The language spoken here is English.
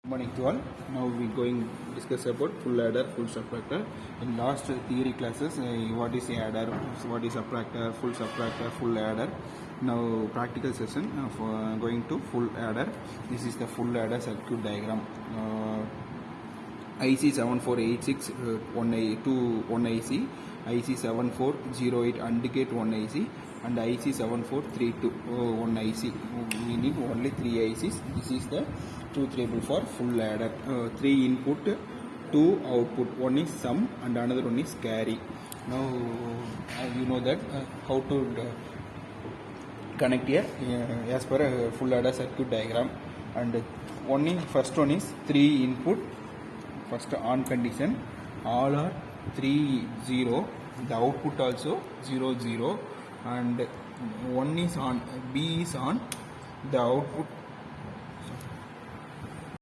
Good morning to all. Now we going to discuss about full adder, full subtractor. In last theory classes, what is adder, what is subtractor, full adder. Now practical session for going to full adder. This is the full adder circuit diagram. IC 7486 one IC, IC 7408 indicate one IC, and IC 7432 one IC. We need only 3 ICs. This is the truth table for full adder. 3 input, 2 output. One is sum and another one is carry. Now you know that how to connect here as per full adder circuit diagram. And first one is 3 input. First on condition, all are 3 0, the output also 0 0, and one is on, B is on, the output